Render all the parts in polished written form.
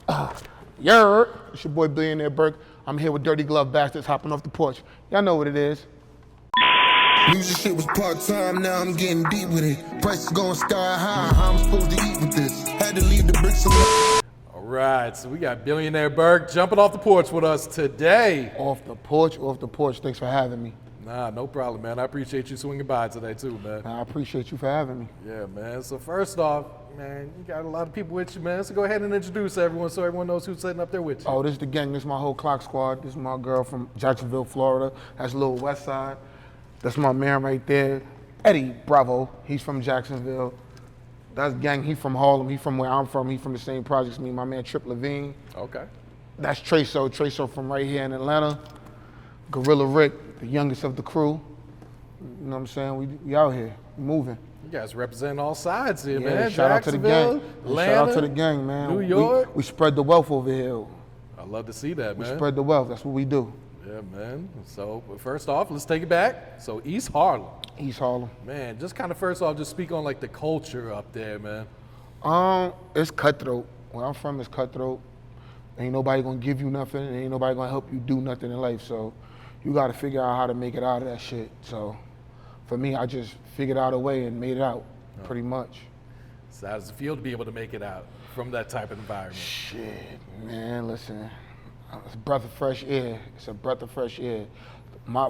Yer, it's your boy Billionaire Burke. I'm here with Dirty Glove Bastards hopping off the porch. Y'all know what it is. Music shit was part-time, now I'm getting deep with it. Prices going sky high, how I'm supposed to eat with this? Had to leave the bricks alone. All right, so we got Billionaire Burke jumping off the porch with us today. Off the porch. Thanks for having me. Nah, no problem, man. I appreciate you swinging by today too, man. I appreciate you for having me. Yeah, man. So first off, man, you got a lot of people with you, man. So go ahead and introduce everyone so everyone knows who's sitting up there with you. Oh, this is the gang. This is my whole clock squad. This is my girl from Jacksonville, Florida. That's Little West Side. That's my man right there, Eddie Bravo. He's from Jacksonville. That's gang. He from Harlem. He from where I'm from. He from the same projects me. My man Trip Levine. Okay. That's Treso from right here in Atlanta. Gorilla Rick, the youngest of the crew. You know what I'm saying? We out here, moving. You guys representing all sides here, Yeah, man. shout out to the gang. Atlanta, Shout out to the gang, man. New York. We spread the wealth over here. I love to see that, We man. spread the wealth. That's what we do. Yeah, man. So but first off, let's take it back. So East Harlem. East Harlem. Man, just kind of first off, just speak on like the culture up there, man. It's cutthroat. Where I'm from is cutthroat. Ain't nobody gonna give you nothing, and ain't nobody gonna help you do nothing in life. So you gotta figure out how to make it out of that shit. So for me, I just figured out a way and made it out, pretty much. So how does it feel to be able to make it out from that type of environment? Shit, man, listen. It's a breath of fresh air. It's a breath of fresh air.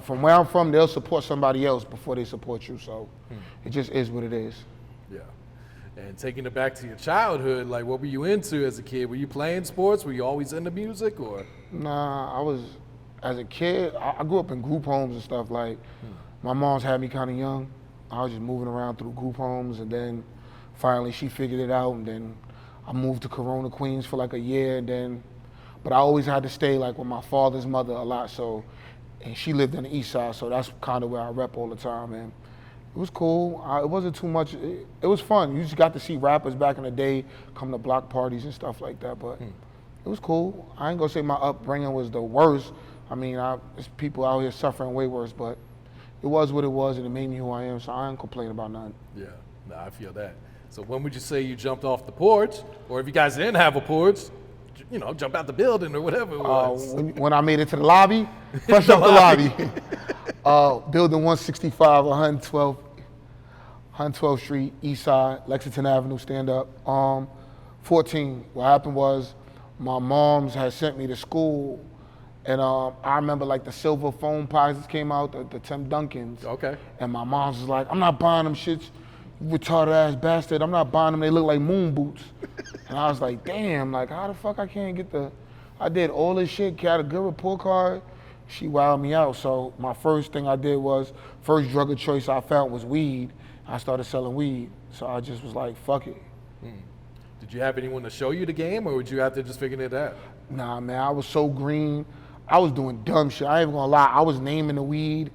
From where I'm from, they'll support somebody else before they support you. So it just is what it is. Yeah. And taking it back to your childhood, like what were you into as a kid? Were you playing sports? Were you always into music or? Nah, as a kid, I grew up in group homes and stuff. Like, my mom's had me kind of young. I was just moving around through group homes, and then finally she figured it out, and then I moved to Corona, Queens for like a year, but I always had to stay like with my father's mother a lot, and she lived on the east side, so that's kind of where I rep all the time, and it was cool. It wasn't too much. It was fun. You just got to see rappers back in the day come to block parties and stuff like that, but it was cool. I ain't gonna say my upbringing was the worst. I mean, there's people out here suffering way worse, but it was what it was, and it made me who I am, so I ain't complaining about nothing. Yeah, no, I feel that. So when would you say you jumped off the porch? Or if you guys didn't have a porch, you know, jump out the building or whatever it was. When I made it to the lobby, fresh off the lobby. Building 165, 112th Street, East Side, Lexington Avenue, stand up. 14, what happened was my mom's had sent me to school, and I remember like the silver foam pies came out, the Tim Duncans. Okay. And my mom's was like, I'm not buying them shits, you retarded ass bastard. I'm not buying them, they look like moon boots. And I was like, damn, like how the fuck I can't get I did all this shit, got a good report card. She wowed me out. So my first thing I did was, first drug of choice I found was weed. I started selling weed. So I just was like, fuck it. Did you have anyone to show you the game or would you have to just figure it out? Nah, man, I was so green. I was doing dumb shit. I ain't even gonna lie. I was naming the weed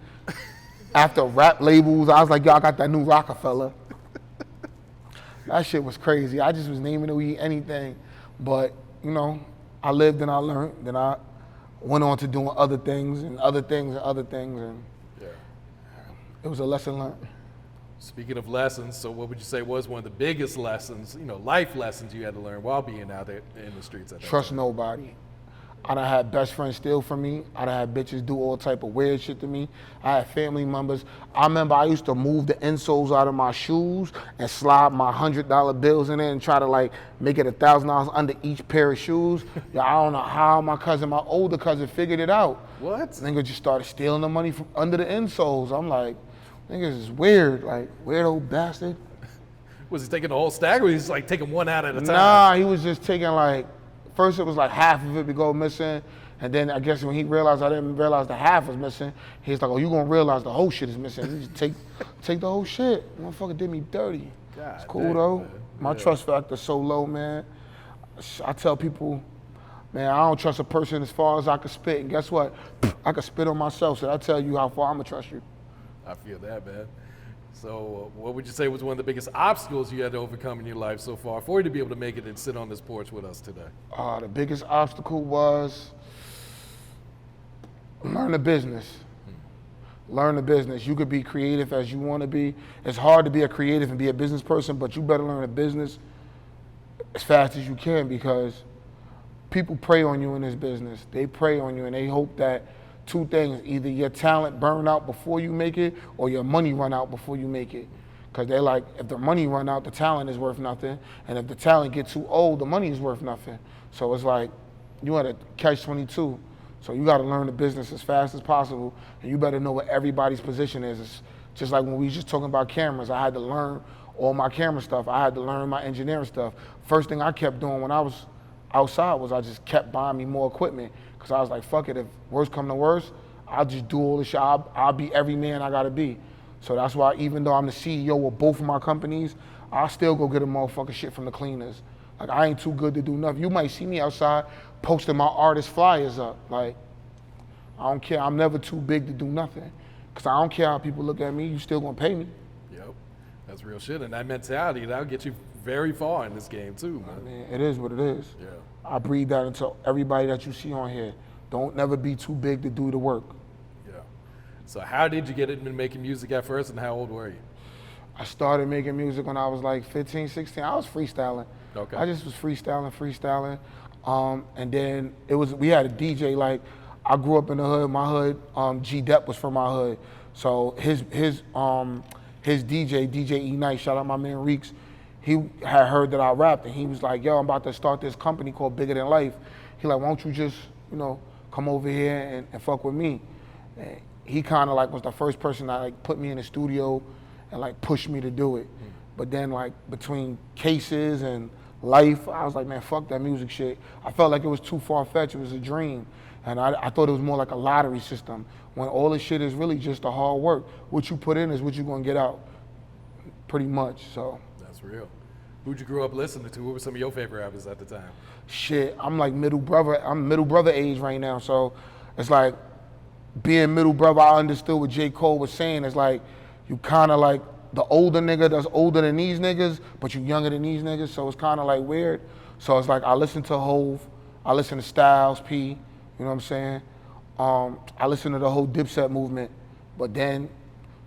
after rap labels. I was like, yo, I got that new Rockefeller. That shit was crazy. I just was naming the weed anything. But, you know, I lived and I learned. Then I went on to doing other things and other things and other things. And Yeah. it was a lesson learned. Speaking of lessons, so what would you say was one of the biggest lessons, you know, life lessons you had to learn while being out there in the streets at that Trust time? nobody. I done had best friends steal from me. I done had bitches do all type of weird shit to me. I had family members. I remember I used to move the insoles out of my shoes and slide my $100 bills in there and try to like make it $1,000 under each pair of shoes. Yeah, I don't know how my older cousin figured it out. What? Nigga just started stealing the money from under the insoles. I'm like, niggas is weird, like weird old bastard. Was he taking the whole stack or was he just like taking one out at a time? Nah, he was just taking like, first it was like half of it would go missing, and then I guess when he realized I didn't realize the half was missing, he's like, oh, you gonna realize the whole shit is missing. He just take the whole shit. Motherfucker did me dirty. God It's cool dang, though. man. My Yeah. trust factor's so low, man. I tell people, man, I don't trust a person as far as I can spit, and guess what? I can spit on myself, so I tell you how far I'm gonna trust you. I feel that, man. So what would you say was one of the biggest obstacles you had to overcome in your life so far for you to be able to make it and sit on this porch with us today? The biggest obstacle was learn the business. Learn the business. You could be creative as you want to be. It's hard to be a creative and be a business person, but you better learn the business as fast as you can because people prey on you in this business. They prey on you and they hope that two things, either your talent burn out before you make it or your money run out before you make it. Because they're like, if the money run out, the talent is worth nothing. And if the talent gets too old, the money is worth nothing. So it's like, you at a catch-22. So you gotta learn the business as fast as possible. And you better know what everybody's position is. It's just like when we was just talking about cameras, I had to learn all my camera stuff. I had to learn my engineering stuff. First thing I kept doing when I was outside was I just kept buying me more equipment. Because I was like, fuck it, if worst come to worst, I'll just do all this shit. I'll be every man I gotta be. So that's why even though I'm the CEO of both of my companies, I still go get a motherfucking shit from the cleaners. Like, I ain't too good to do nothing. You might see me outside posting my artist flyers up. Like, I don't care. I'm never too big to do nothing. Because I don't care how people look at me. You still gonna pay me. Yep, that's real shit. And that mentality, that'll get you very far in this game too, man. I mean, it is what it is. Yeah. I breathe that into everybody that you see on here. Don't never be too big to do the work. Yeah. So how did you get into making music at first, and how old were you? I started making music when I was like 15, 16. I was freestyling. Okay. I just was freestyling. And then we had a DJ, like, I grew up in the hood. My hood, G Dep was from my hood. So his DJ E Night, shout out my man Reeks, he had heard that I rapped and he was like, yo, I'm about to start this company called Bigger Than Life. He like, why don't you just, come over here and fuck with me? And he kind of like was the first person that like put me in the studio and like pushed me to do it. But then like between Cases and Life, I was like, man, fuck that music shit. I felt like it was too far-fetched, it was a dream. And I thought it was more like a lottery system, when all this shit is really just the hard work. What you put in is what you're gonna get out, pretty much, so. That's real. Who'd you grow up listening to? Who were some of your favorite rappers at the time? Shit, I'm middle brother age right now, so it's like, being middle brother, I understood what J. Cole was saying. It's like, you kinda like the older nigga that's older than these niggas, but you younger than these niggas, so it's kinda like weird. So it's like, I listen to Hove, I listen to Styles P, you know what I'm saying? I listen to the whole Dipset movement, but then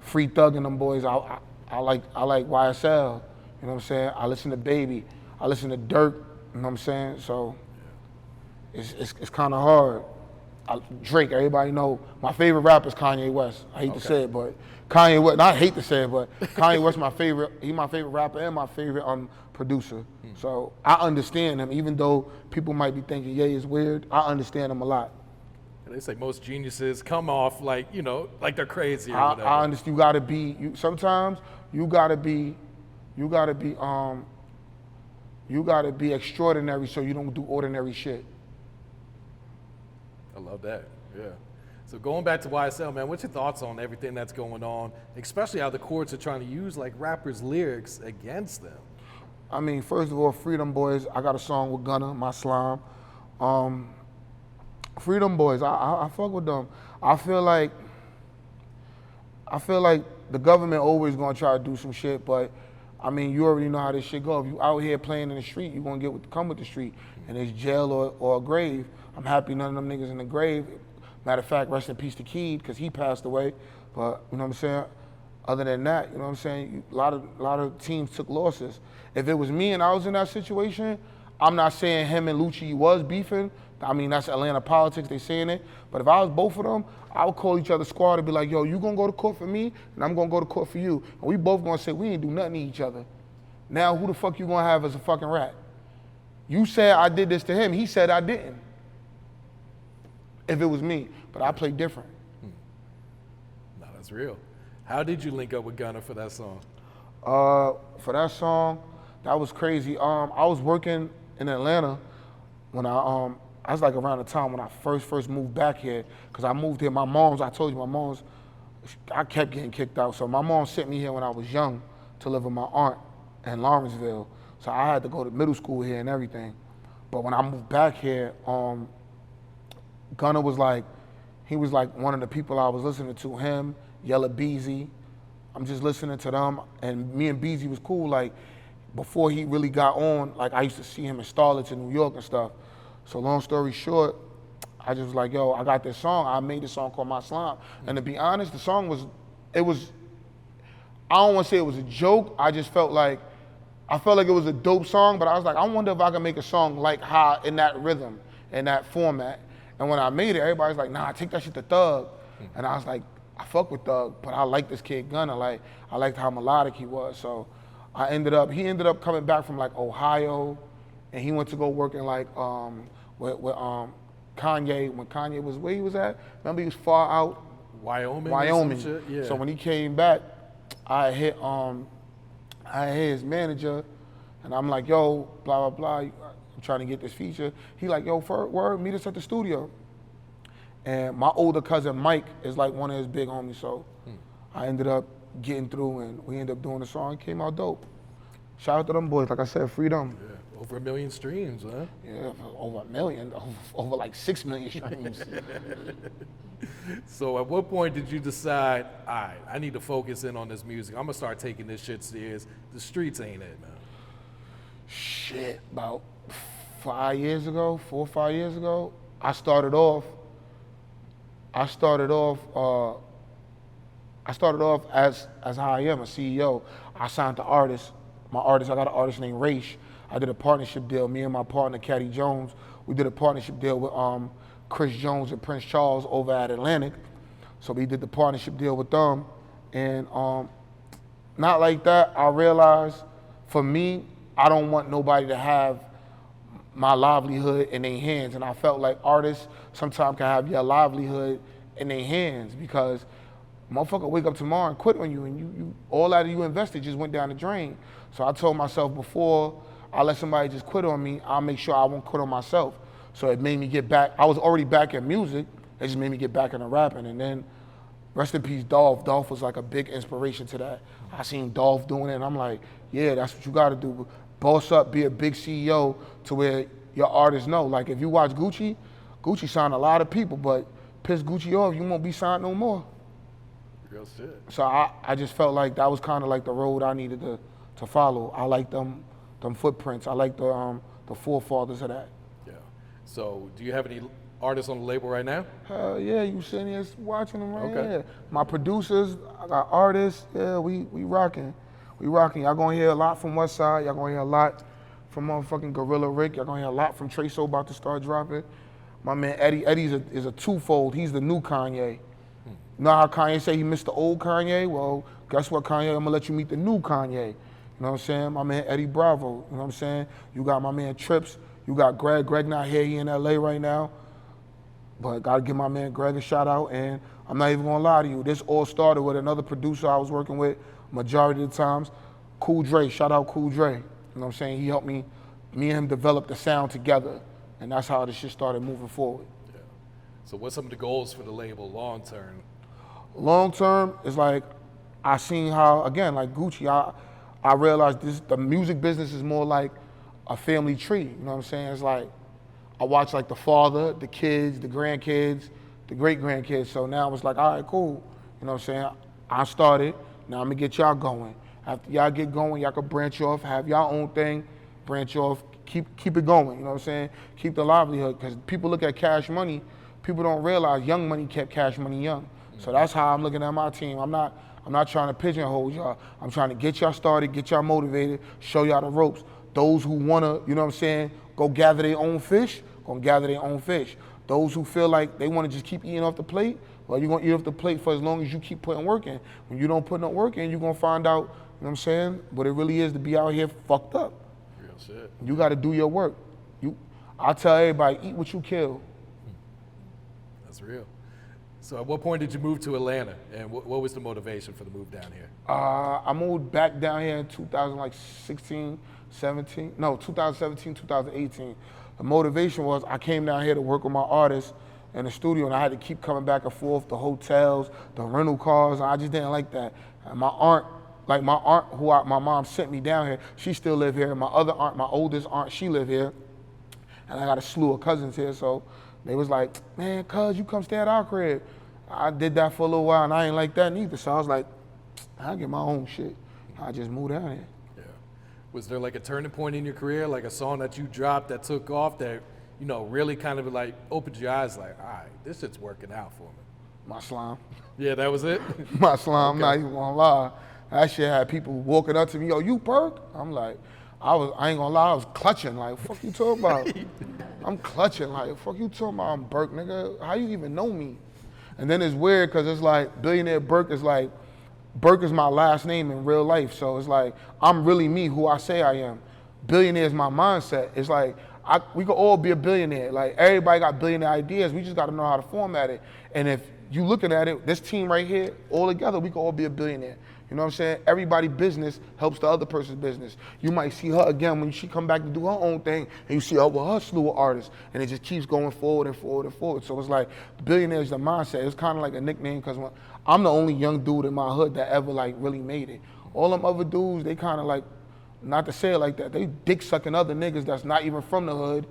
Free Thug and them boys, I like YSL, you know what I'm saying? I listen to Baby, I listen to Dirk, you know what I'm saying? So it's kind of hard. Drake, everybody know my favorite rapper is Kanye West. I hate to say it, but Kanye West, not hate to say it, but Kanye West my favorite. He my favorite rapper and my favorite producer. So I understand him, even though people might be thinking Ye is weird. I understand him a lot. They say most geniuses come off like, like they're crazy or whatever. I understand. You gotta be. Sometimes you gotta be extraordinary so you don't do ordinary shit. I love that, yeah. So going back to YSL, man, what's your thoughts on everything that's going on, especially how the courts are trying to use like rappers' lyrics against them? I mean, first of all, Freedom Boys, I got a song with Gunna, my slime. Freedom Boys, I fuck with them. I feel like the government always gonna try to do some shit, but I mean, you already know how this shit go. If you out here playing in the street, you gonna get what come with the street, and it's jail or a grave. I'm happy none of them niggas in the grave. Matter of fact, rest in peace to Keed, because he passed away. But, you know what I'm saying? Other than that, you know what I'm saying? A lot of teams took losses. If it was me and I was in that situation, I'm not saying him and Lucci was beefing. I mean, that's Atlanta politics, they saying it. But if I was both of them, I would call each other squad and be like, yo, you gonna go to court for me, and I'm gonna go to court for you. And we both gonna say, we ain't do nothing to each other. Now, who the fuck you gonna have as a fucking rat? You said I did this to him, he said I didn't. If it was me, but I play different. No, that's real. How did you link up with Gunna for that song? For that song, that was crazy. I was working in Atlanta when I was like around the time when I first moved back here, because I moved here. I told you, I kept getting kicked out. So my mom sent me here when I was young to live with my aunt in Lawrenceville. So I had to go to middle school here and everything. But when I moved back here, Gunna was like one of the people I was listening to, him, Yella Beezy. I'm just listening to them, and me and Beezy was cool. Like, before he really got on, like, I used to see him in Starlets in New York and stuff. So long story short, I just was like, yo, I got this song. I made this song called My Slime. And to be honest, the song was, I don't want to say it was a joke. I felt like it was a dope song, but I was like, I wonder if I can make a song like how in that rhythm. in that format. And when I made it, everybody's like, nah, take that shit to Thug. And I was like, I fuck with Thug, but I like this kid Gunna. Like, I liked how melodic he was. So he ended up coming back from like Ohio, and he went to go work in like with Kanye, when Kanye was where he was at. Remember he was far out? Wyoming. Shit? Yeah. So when he came back, I hit his manager, and I'm like, yo, blah, blah, blah, I'm trying to get this feature. He like, yo, word, meet us at the studio. And my older cousin Mike is like one of his big homies, so I ended up getting through, and we ended up doing the song. It came out dope. Shout out to them boys, like I said, freedom. Yeah. Over 1 million streams, huh? Yeah, over 1 million, over like 6 million streams. So at what point did you decide, all right, I need to focus in on this music. I'm gonna start taking this shit serious. The streets ain't it, man. Shit, about 4 or 5 years ago, I started off as how I am, a CEO. I signed to artists. I got an artist named Raish. I did a partnership deal. Me and my partner, Caddy Jones, we did a partnership deal with Chris Jones and Prince Charles over at Atlantic. So we did the partnership deal with them. And not like that, I realized for me, I don't want nobody to have my livelihood in their hands. And I felt like artists sometimes can have your livelihood in their hands, because motherfucker wake up tomorrow and quit on you, and you all that you invested just went down the drain. So I told myself, before I let somebody just quit on me, I'll make sure I won't quit on myself. So it made me get back. I was already back in music. It just made me get back into rapping. And then, rest in peace, Dolph. Dolph was like a big inspiration to that. I seen Dolph doing it, and I'm like, yeah, that's what you got to do. Boss up, be a big CEO to where your artists know. Like, if you watch Gucci signed a lot of people, but piss Gucci off, you won't be signed no more. Real shit. So I just felt like that was kind of like the road I needed to follow. I like them footprints. I like the forefathers of that. Yeah. So do you have any artists on the label right now? Hell yeah, you sitting here watching them right Okay. here. My producers, I got artists. Yeah, we rocking. We rocking. Y'all gonna hear a lot from West Side. Y'all gonna hear a lot from motherfucking Gorilla Rick. Y'all gonna hear a lot from Trey So about to start dropping. My man Eddie. Eddie's is a twofold. He's the new Kanye. You know how Kanye say he missed the old Kanye? Well, guess what, Kanye? I'm gonna let you meet the new Kanye. You know what I'm saying? My man Eddie Bravo. You know what I'm saying? You got my man Trips. You got Greg. Greg not here. He in LA right now. But gotta give my man Greg a shout out. And I'm not even gonna lie to you. This all started with another producer I was working with majority of the times. Cool Dre. Shout out Cool Dre. You know what I'm saying? He helped me and him develop the sound together. And that's how this shit started moving forward. Yeah. So what's some of the goals for the label long term? Long term is like, I seen how, again, like Gucci, I realized the music business is more like a family tree. You know what I'm saying? It's like, I watch like the father, the kids, the grandkids, the great grandkids. So now it's like, all right, cool. You know what I'm saying? I started, now I'm gonna get y'all going. After y'all get going, y'all can branch off, have y'all own thing, branch off, keep it going. You know what I'm saying? Keep the livelihood, because people look at Cash Money, people don't realize Young Money kept Cash Money young. So that's how I'm looking at my team. I'm not trying to pigeonhole y'all. I'm trying to get y'all started, get y'all motivated, show y'all the ropes. Those who wanna, you know what I'm saying, go gather their own fish, gonna gather their own fish. Those who feel like they wanna just keep eating off the plate, well, you're gonna eat off the plate for as long as you keep putting work in. When you don't put no work in, you're gonna find out, you know what I'm saying, what it really is to be out here fucked up. Real shit. You gotta do your work. I tell everybody, eat what you kill. That's real. So at what point did you move to Atlanta, and what was the motivation for the move down here? I moved back down here in 2017, 2018. The motivation was I came down here to work with my artists in the studio, and I had to keep coming back and forth, the hotels, the rental cars. I just didn't like that. And my aunt, my mom sent me down here, she still live here. My other aunt, my oldest aunt, she live here. And I got a slew of cousins here, so they was like, man, cuz, you come stay at our crib. I did that for a little while, and I ain't like that neither. So I was like, I'll get my own shit. I just moved down here. Yeah. Was there like a turning point in your career, like a song that you dropped that took off that, you know, really kind of like opened your eyes like, all right, this shit's working out for me? My slime. Yeah, that was it? My slime, Okay. I'm not even gonna lie. That shit had people walking up to me, yo, you Burke? I'm like, I ain't gonna lie, I was clutching, like, fuck you talking about? I'm clutching, like, fuck you talking about? I'm Burke, nigga. How you even know me? And then it's weird, cause it's like, Billionaire Burke is like, Burke is my last name in real life. So it's like, I'm really me, who I say I am. Billionaire is my mindset. It's like, we could all be a billionaire. Like, everybody got billionaire ideas. We just gotta know how to format it. And if you looking at it, this team right here, all together, we could all be a billionaire. You know what I'm saying? Everybody's business helps the other person's business. You might see her again when she come back to do her own thing, and you see her with her slew of artists, and it just keeps going forward and forward and forward. So it's like, billionaire is the mindset. It's kind of like a nickname, because I'm the only young dude in my hood that ever like really made it. All them other dudes, they kind of like, not to say it like that, they dick sucking other niggas that's not even from the hood.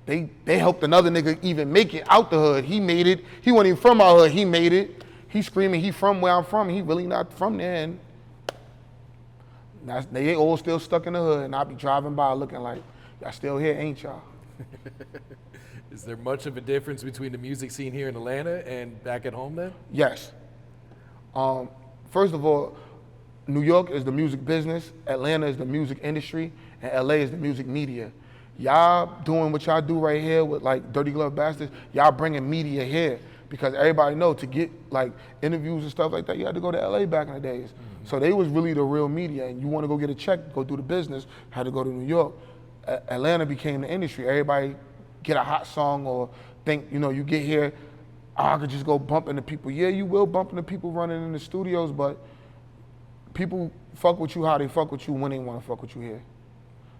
They helped another nigga even make it out the hood. He made it. He wasn't even from our hood. He made it. He screaming he from where I'm from. He really not from there. And they all still stuck in the hood. And I be driving by looking like, y'all still here, ain't y'all? Is there much of a difference between the music scene here in Atlanta and back at home then? Yes. First of all, New York is the music business. Atlanta is the music industry. And LA is the music media. Y'all doing what y'all do right here with like Dirty Glove Bastards, y'all bringing media here. Because everybody know to get like interviews and stuff like that, you had to go to LA back in the days. Mm-hmm. So they was really the real media, and you want to go get a check, go do the business, had to go to New York. Atlanta became the industry. Everybody get a hot song or think, you get here, I could just go bump into people. Yeah, you will bump into people running in the studios, but people fuck with you how they fuck with you when they want to fuck with you here.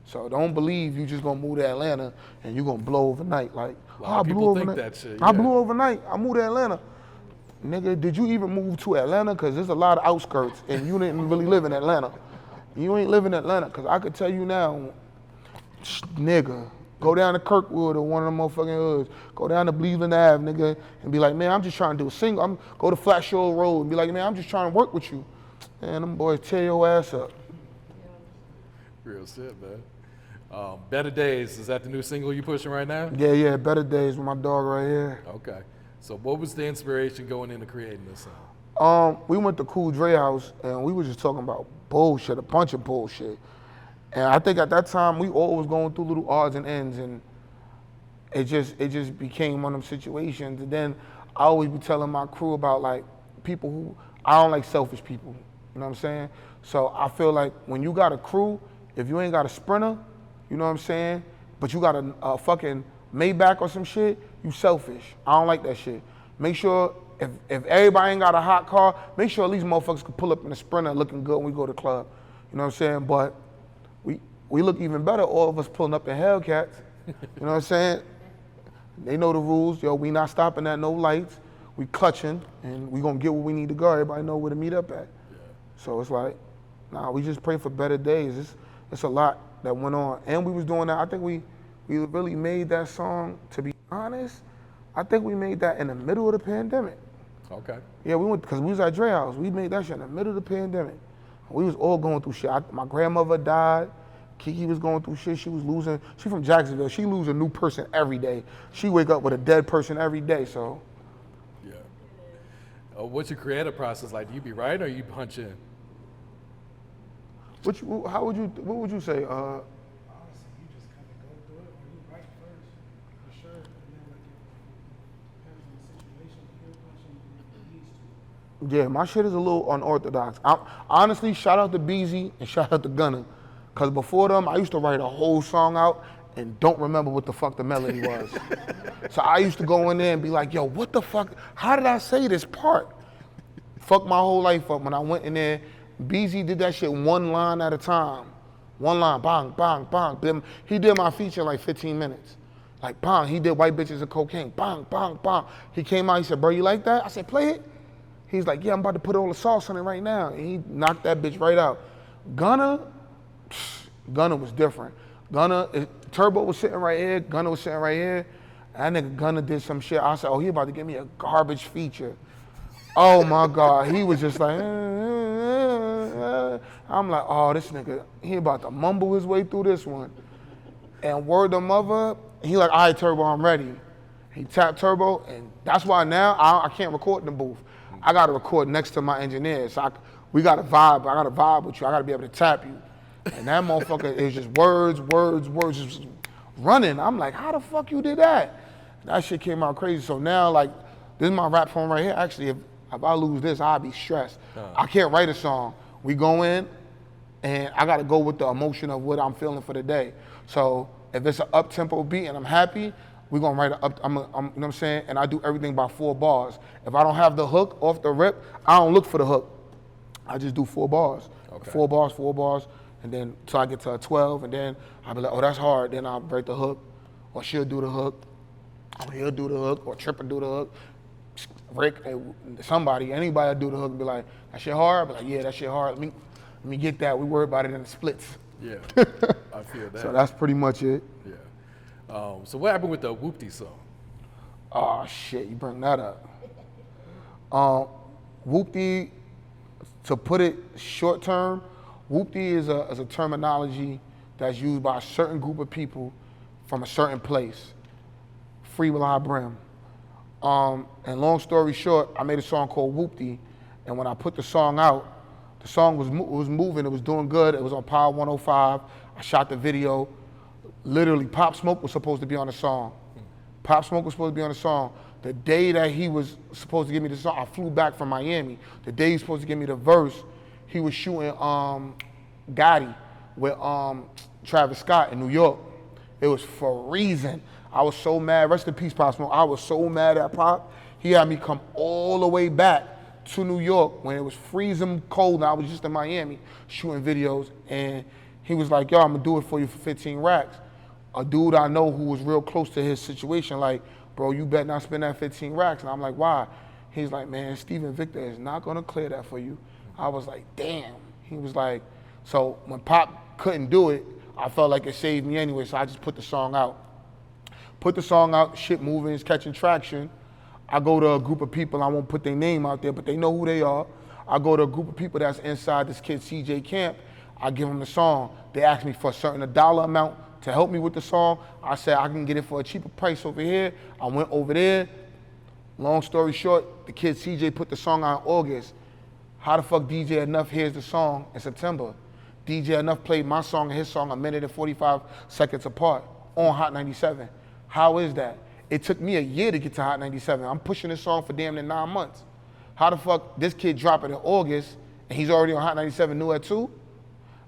So don't believe you just gonna move to Atlanta and you gonna blow overnight. Like, I blew overnight. That shit, yeah. I blew overnight. I moved to Atlanta. Nigga, did you even move to Atlanta? Cause there's a lot of outskirts and you didn't really live in Atlanta. You ain't live in Atlanta, cause I could tell you now, nigga, go down to Kirkwood or one of them motherfucking hoods. Go down to Cleveland Ave, nigga, and be like, man, I'm just trying to do a single. Go to Flat Shore Road and be like, man, I'm just trying to work with you. Man, them boys tear your ass up. Real shit, man. Betta Days, is that the new single you pushing right now? Yeah, Betta Days with my dog right here. Okay. So what was the inspiration going into creating this song? We went to Cool Dre house and we were just talking about bullshit, a bunch of bullshit. And I think at that time we all was going through little odds and ends, and it just became one of them situations. And then I always be telling my crew about like people who, I don't like selfish people, you know what I'm saying? So I feel like when you got a crew, if you ain't got a Sprinter, you know what I'm saying? But you got a fucking Maybach or some shit, you selfish. I don't like that shit. Make sure if everybody ain't got a hot car, make sure at least motherfuckers can pull up in a Sprinter looking good when we go to the club. You know what I'm saying? But we look even better, all of us pulling up in Hellcats. You know what I'm saying? They know the rules. Yo, we not stopping at no lights. We clutching, and we gonna get where we need to go. Everybody know where to meet up at. Yeah. So it's like, nah, we just pray for better days. It's a lot that went on. And we was doing that. I think we really made that song, to be honest, I think we made that in the middle of the pandemic. Okay. Yeah, we went, because we was at Dre house. We made that shit in the middle of the pandemic. We was all going through shit. My grandmother died. Kiki was going through shit. She was losing, she from Jacksonville. She lose a new person every day. She wake up with a dead person every day, so. Yeah. What's your creative process like? Do you be writing or you punch in? What would you say? Honestly, you just kind of go through it. When you write first, for sure, and then like it depends on the situation. You're punching these two. Yeah, my shit is a little unorthodox. Honestly, shout out to Beezy and shout out to Gunna. Cause before them, I used to write a whole song out and don't remember what the fuck the melody was. So I used to go in there and be like, yo, what the fuck? How did I say this part? Fuck my whole life up when I went in there. Beezy did that shit one line at a time. One line, bang, bang, bang. He did my feature in like 15 minutes. Like, bang, he did White Bitches and Cocaine. Bang, bang, bang. He came out, he said, bro, you like that? I said, play it. He's like, yeah, I'm about to put all the sauce on it right now. And he knocked that bitch right out. Gunna was different. Turbo was sitting right here, Gunna was sitting right here. That nigga Gunna did some shit. I said, oh, he about to give me a garbage feature. Oh my God, he was just like, I'm like, oh, this nigga, he about to mumble his way through this one. And word to mother, he like, all right, Turbo, I'm ready. He tapped Turbo, and that's why now I can't record in the booth. I gotta record next to my engineer. So we gotta vibe, I gotta vibe with you. I gotta be able to tap you. And that motherfucker is just words, just running. I'm like, how the fuck you did that? That shit came out crazy. So now, like, this is my rap poem right here. Actually, if I lose this, I'll be stressed. I can't write a song. We go in, and I gotta go with the emotion of what I'm feeling for the day. So if it's an up-tempo beat and I'm happy, we're gonna write you know what I'm saying? And I do everything by 4 bars. If I don't have the hook off the rip, I don't look for the hook. I just do 4 bars. Okay. 4 bars, and then till I get to a 12, and then I'll be like, oh, that's hard. Then I'll break the hook, or she'll do the hook, or he'll do the hook, or Tripper do the hook. Rick, somebody, anybody do the hook and be like, that shit hard? I'll be like, yeah, that shit hard. Let me get that. We worry about it in the splits. Yeah, I feel that. So that's pretty much it. Yeah. So what happened with the Whoopty song? Oh shit, you bring that up. Whoopty, to put it short term, Whoopty is a terminology that's used by a certain group of people from a certain place. Free with high brim. And long story short, I made a song called Whoopty, and when I put the song out, the song was moving, it was doing good, it was on Power 105, I shot the video. Literally, Pop Smoke was supposed to be on the song. Pop Smoke was supposed to be on the song. The day that he was supposed to give me the song, I flew back from Miami. The day he was supposed to give me the verse, he was shooting Gotti with Travis Scott in New York. It was freezing. I was so mad. Rest in peace, Pop Smoke. I was so mad at Pop. He had me come all the way back to New York when it was freezing cold and I was just in Miami shooting videos. And he was like, yo, I'm gonna do it for you for 15 racks. A dude I know who was real close to his situation, like, bro, you better not spend that 15 racks. And I'm like, why? He's like, man, Steven Victor is not gonna clear that for you. I was like, damn. He was like, so when Pop couldn't do it, I felt like it saved me anyway, so I just put the song out. Put the song out, shit moving, it's catching traction. I go to a group of people, I won't put their name out there, but they know who they are. I go to a group of people that's inside this kid CJ camp, I give them the song. They ask me for a certain dollar amount to help me with the song. I said I can get it for a cheaper price over here. I went over there. Long story short, the kid CJ put the song out in August. How the fuck DJ Enough hears the song in September? DJ Enough played my song and his song 1 minute and 45 seconds apart on Hot 97. How is that? It took me a year to get to Hot 97. I'm pushing this song for damn near 9 months. How the fuck this kid drop it in August and he's already on Hot 97 New at 2?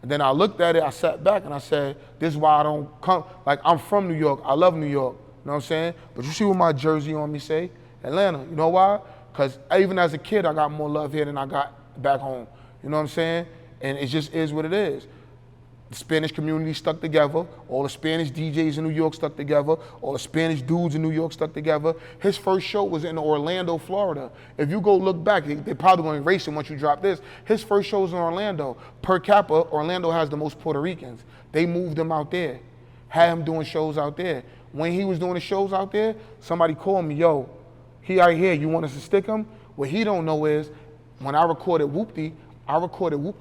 And then I looked at it, I sat back and I said, this is why I don't come, like I'm from New York, I love New York, you know what I'm saying? But you see what my jersey on me say? Atlanta, you know why? Because even as a kid, I got more love here than I got back home, you know what I'm saying? And it just is what it is. The Spanish community stuck together. All the Spanish DJs in New York stuck together. All the Spanish dudes in New York stuck together. His first show was in Orlando, Florida. If you go look back, they're probably going to erase it once you drop this. His first show was in Orlando. Per capita, Orlando has the most Puerto Ricans. They moved him out there, had him doing shows out there. When he was doing the shows out there, somebody called me, yo, he out here, you want us to stick him? What he don't know is, when I recorded Whoopty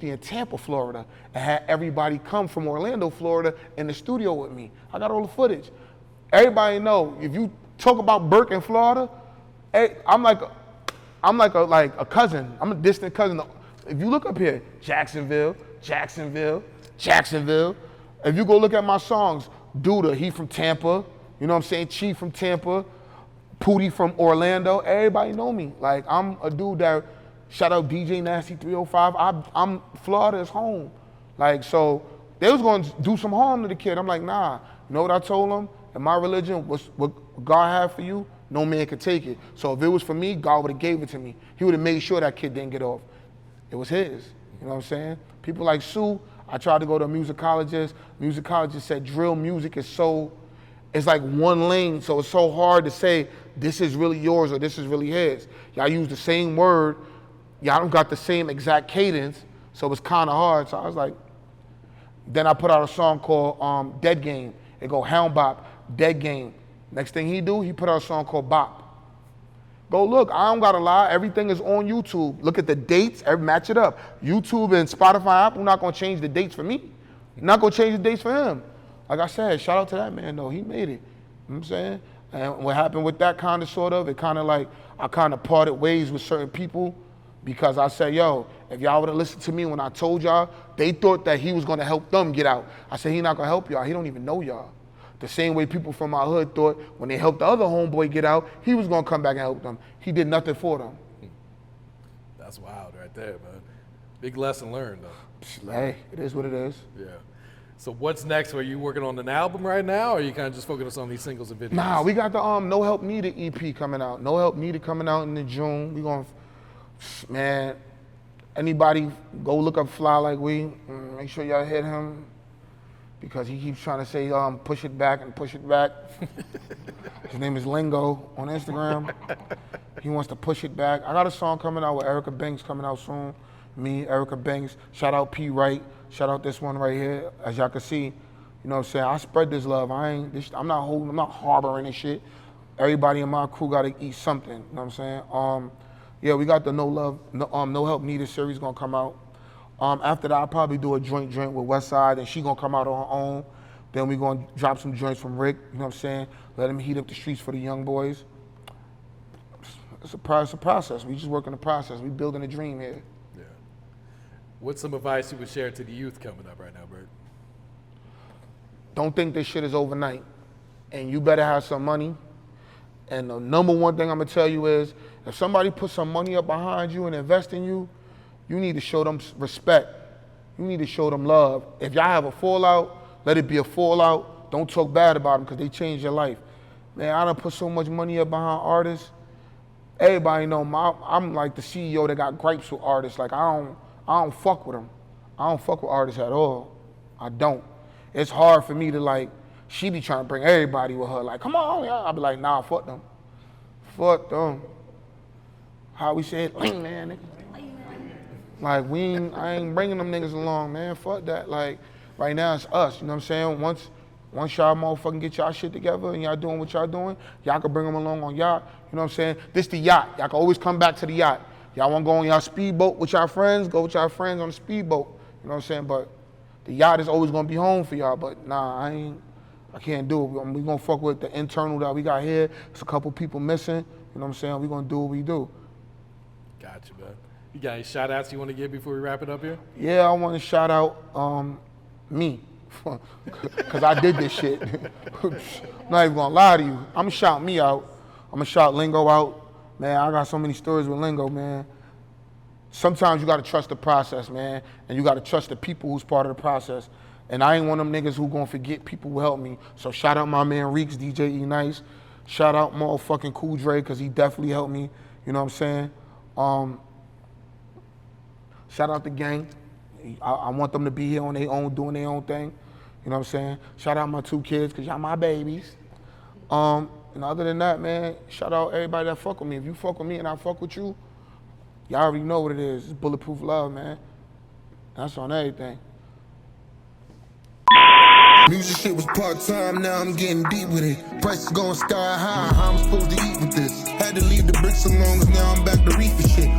in Tampa, Florida, and had everybody come from Orlando, Florida, in the studio with me. I got all the footage. Everybody know, if you talk about Burke in Florida, I'm like a cousin. I'm a distant cousin. If you look up here, Jacksonville. If you go look at my songs, Duda, he from Tampa. You know what I'm saying? Chief from Tampa. Pootie from Orlando. Everybody know me. Like, I'm a dude that, shout out DJ Nasty 305. I'm Florida is home. Like, so they was going to do some harm to the kid. I'm like, nah. You know what I told them? In my religion, what God had for you, no man could take it. So if it was for me, God would have gave it to me. He would have made sure that kid didn't get off. It was his. You know what I'm saying? People like Sue, I tried to go to a musicologist. Musicologist said drill music is it's like one lane, so it's so hard to say this is really yours or this is really his. Y'all use the same word, y'all don't got the same exact cadence, so it's kind of hard. So I was like, then I put out a song called Dead Game. It go Hound Bop, Dead Game. Next thing he put out a song called Bop. Go look, I don't gotta lie, everything is on YouTube. Look at the dates, match it up. YouTube and Spotify, Apple not gonna change the dates for me. Not gonna change the dates for him. Like I said, shout out to that man though, he made it. You know what I'm saying? And what happened with that kind of sort of, it kind of like, I kind of parted ways with certain people Because I said, yo, if y'all would have listened to me when I told y'all, they thought that he was gonna help them get out. I said, he not gonna help y'all, he don't even know y'all. The same way people from my hood thought when they helped the other homeboy get out, he was gonna come back and help them. He did nothing for them. That's wild right there, man. Big lesson learned, though. Hey, it is what it is. Yeah. So what's next? Are you working on an album right now, or are you kind of just focusing on these singles and videos? Nah, we got the No Help Needed EP coming out. No Help Needed coming out in the June. We gonna, man, anybody go look up Fly Like We. Make sure y'all hit him because he keeps trying to say push it back and push it back. His name is Lingo on Instagram. He wants to push it back. I got a song coming out with Erica Banks coming out soon. Me, Erica Banks. Shout out P. Wright. Shout out this one right here. As y'all can see, you know what I'm saying? I spread this love. I'm not harboring this shit. Everybody in my crew gotta eat something. You know what I'm saying? Yeah, we got the No Help Needed series gonna come out. After that, I'll probably do a joint with Westside, and she gonna come out on her own. Then we gonna drop some joints from Rick. You know what I'm saying? Let him heat up the streets for the young boys. It's a process. We just working the process. We building a dream here. Yeah. What's some advice you would share to the youth coming up right now, Burke? Don't think this shit is overnight. And you better have some money. And the number one thing I'm gonna tell you is, if somebody puts some money up behind you and invest in you, you need to show them respect. You need to show them love. If y'all have a fallout, let it be a fallout. Don't talk bad about them because they changed your life. Man, I done put so much money up behind artists. Everybody know I'm like the CEO that got gripes with artists. Like I don't fuck with them. I don't fuck with artists at all. I don't. It's hard for me to like, she be trying to bring everybody with her. Like, come on, y'all. I be like, nah, fuck them. Fuck them. How we say it? Lean, man, nigga. Like, I ain't bringing them niggas along, man. Fuck that. Like, right now it's us, you know what I'm saying? Once y'all motherfucking get y'all shit together and y'all doing what y'all doing, y'all can bring them along on yacht, you know what I'm saying? This the yacht. Y'all can always come back to the yacht. Y'all wanna go on y'all speedboat with y'all friends, go with y'all friends on the speedboat, you know what I'm saying? But the yacht is always gonna be home for y'all, but nah, I can't do it. We gonna fuck with the internal that we got here. There's a couple people missing, you know what I'm saying? We gonna do what we do. Gotcha, man. You got any shout outs you want to give before we wrap it up here? Yeah, I want to shout out me, because I did this shit. I'm not even gonna lie to you. I'm gonna shout me out. I'm gonna shout Lingo out. Man, I got so many stories with Lingo, man. Sometimes you gotta trust the process, man, and you gotta trust the people who's part of the process. And I ain't one of them niggas who gonna forget people who helped me. So shout out my man Reeks, DJ E Nice. Shout out motherfucking Cool Dre, because he definitely helped me. You know what I'm saying? Shout out the gang. I want them to be here on their own, doing their own thing. You know what I'm saying? Shout out my 2 kids, because y'all my babies. And other than that, man, shout out everybody that fuck with me. If you fuck with me and I fuck with you, y'all already know what it is. It's bulletproof love, man. That's on everything. Music shit was part-time, now I'm getting deep with it. Prices going sky high, how I'm supposed to eat with this? Had to leave the bricks alone, cause now I'm back to reefer shit.